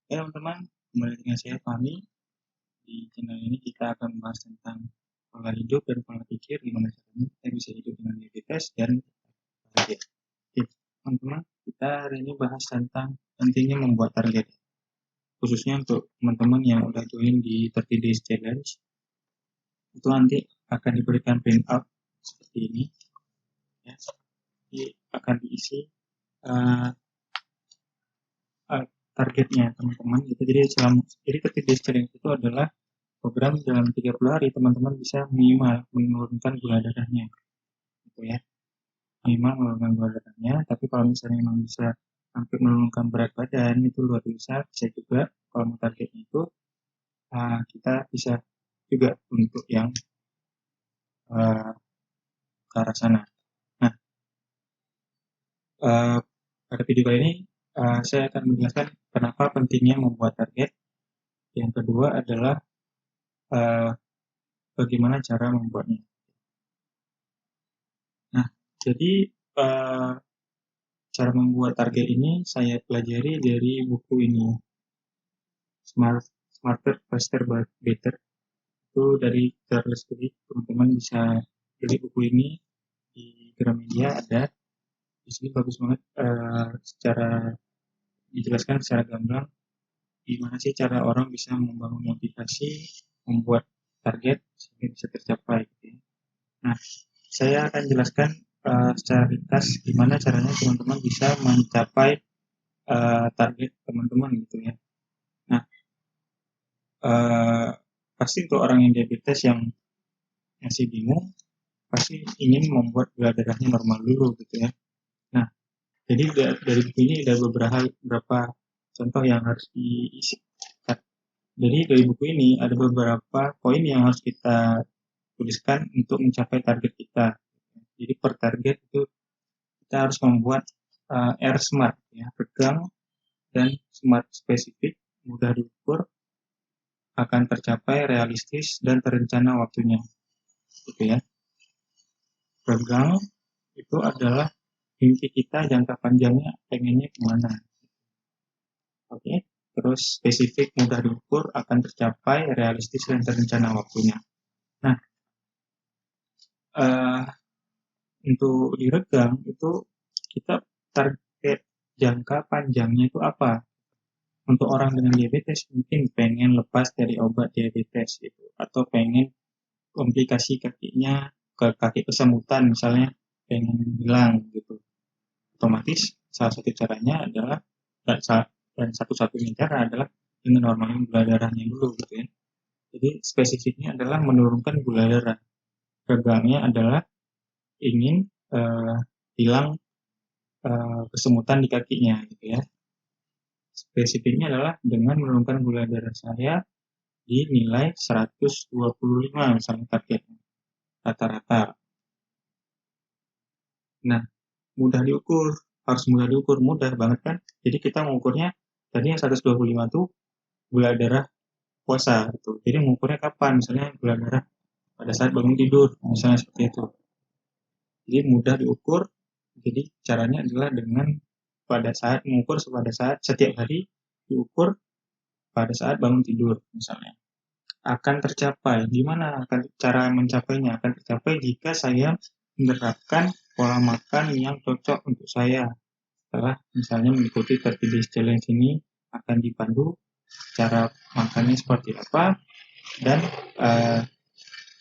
Ya teman-teman, kembali dengan saya Fahmi. Di channel ini kita akan membahas tentang pola hidup dan pola pikir, gimana caranya kita bisa hidup dengan diabetes dan bahagia. Oke, teman-teman, kita hari ini bahas tentang pentingnya membuat target. Khususnya untuk teman-teman yang udah join di 30 Days Challenge, itu nanti akan diberikan printout seperti ini. Ya. Jadi akan diisi uh, targetnya teman-teman. Jadi 30 Days Challenge itu adalah program dalam 30 hari teman-teman bisa minimal menurunkan gula darahnya gitu ya, minimal menurunkan gula darahnya. Tapi kalau misalnya memang bisa sampai menurunkan berat badan itu luar biasa, bisa juga kalau mau targetnya itu kita bisa juga untuk yang uh, ke arah sana. Nah, pada video kali ini saya akan menjelaskan kenapa pentingnya membuat target. Yang kedua adalah bagaimana cara membuatnya. Nah, jadi cara membuat target ini saya pelajari dari buku ini, Smarter, Faster, Better. Itu dari Charles Duhigg. Teman-teman bisa beli buku ini di Gramedia, ada di sini bagus banget, secara dijelaskan secara gamblang gimana sih cara orang bisa membangun motivasi, membuat target sehingga bisa tercapai gitu ya. Nah, saya akan jelaskan secara ringkas gimana caranya teman-teman bisa mencapai target teman-teman gitu ya. Nah, pasti untuk orang yang diabetes yang masih bingung, pasti ingin membuat gula darahnya normal dulu gitu ya. Nah, jadi dari buku ini ada beberapa contoh yang harus diisi. Jadi dari buku ini ada beberapa poin yang harus kita tuliskan untuk mencapai target kita. Jadi per target itu kita harus membuat R SMART ya, regang dan SMART spesifik, mudah diukur, akan tercapai, realistis, dan terencana waktunya. Gitu ya. Regang itu adalah mimpi kita jangka panjangnya pengennya kemana. Oke. Terus spesifik, mudah diukur, akan tercapai, realistis, dan terencana waktunya. Nah, untuk diregang itu kita target jangka panjangnya itu apa? Untuk orang dengan diabetes mungkin pengen lepas dari obat diabetes gitu, atau pengen komplikasi kakinya ke kaki kesemutan misalnya pengen hilang gitu. Otomatis salah satu caranya adalah dan satu-satunya cara adalah dengan normalin gula darahnya dulu gitu ya. Jadi spesifiknya adalah menurunkan gula darah. Regangnya adalah ingin hilang kesemutan di kakinya gitu ya. Spesifiknya adalah dengan menurunkan gula darah saya di nilai 125 misalnya targetnya rata-rata. Nah, mudah diukur, harus mudah diukur, mudah banget kan. Jadi kita mengukurnya tadinya 125 tuh gula darah puasa gitu. Jadi mengukurnya kapan? Misalnya gula darah pada saat bangun tidur, misalnya seperti itu. Jadi mudah diukur. Jadi caranya adalah dengan pada saat mengukur pada saat setiap hari diukur pada saat bangun tidur misalnya. Akan tercapai. Gimana akan cara mencapainya? Akan tercapai jika saya menerapkan pola makan yang cocok untuk saya. Setelah misalnya mengikuti 30 Days Challenge ini akan dipandu cara makannya seperti apa dan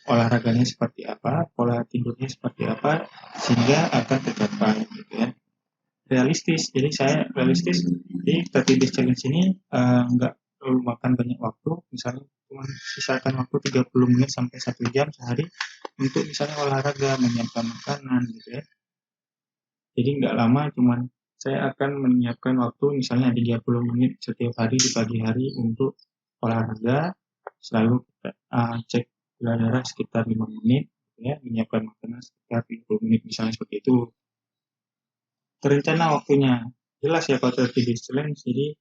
olahraganya seperti apa, pola tidurnya seperti apa, sehingga akan tercapai gitu ya. Realistis, jadi saya realistis di 30 Days Challenge ini nggak perlu makan banyak waktu, misalnya cuma sisakan waktu 30 menit sampai 1 jam sehari untuk misalnya olahraga, menyiapkan makanan gitu ya. Jadi nggak lama, cuman saya akan menyiapkan waktu misalnya 30 menit setiap hari di pagi hari untuk olahraga, selalu cek gula darah sekitar 5 menit, ya, menyiapkan makanan sekitar 30 menit misalnya seperti itu. Terencana waktunya, jelas ya kalau terjadi challenge, jadi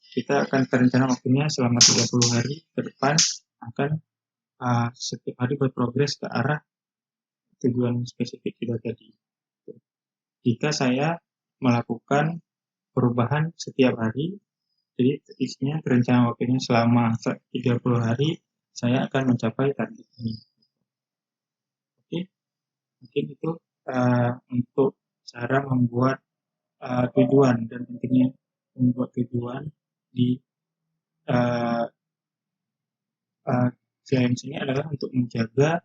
kita akan terencana waktunya selama 30 hari ke depan akan setiap hari berprogres ke arah tujuan spesifik kita tadi. Jika saya melakukan perubahan setiap hari Jadi isinya rencana waktunya selama 30 hari saya akan mencapai target ini. Oke, mungkin itu untuk cara membuat tujuan, dan pentingnya membuat tujuan di challenge ini adalah untuk menjaga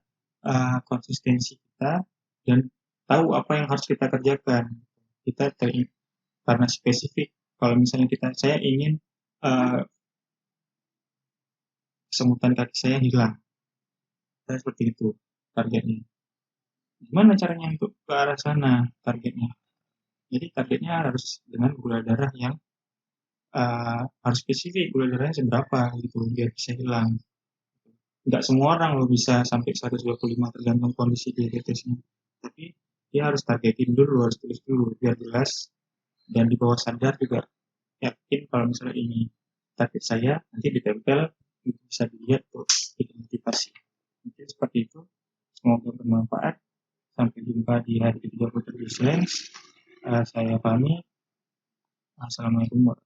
konsistensi kita dan tahu apa yang harus kita kerjakan. Kita karena spesifik. Kalau misalnya saya ingin kesemutan kaki saya hilang, saya seperti itu targetnya. Gimana caranya untuk ke arah sana targetnya? Jadi targetnya harus dengan gula darah yang harus spesifik, gula darahnya seberapa gitu biar bisa hilang. Nggak semua orang lo bisa sampai 125, tergantung kondisi diabetesnya. Tapi dia harus targetin dulu, harus tulis dulu biar jelas, dan di bawah sadar juga yakin kalau misalnya ini target saya, nanti ditempel, itu bisa dilihat tuh, identifikasi. Mungkin seperti itu. Semoga bermanfaat. Sampai jumpa di hari ke-37 Challenge. Saya pamit. Assalamualaikum warahmatullahi wabarakatuh.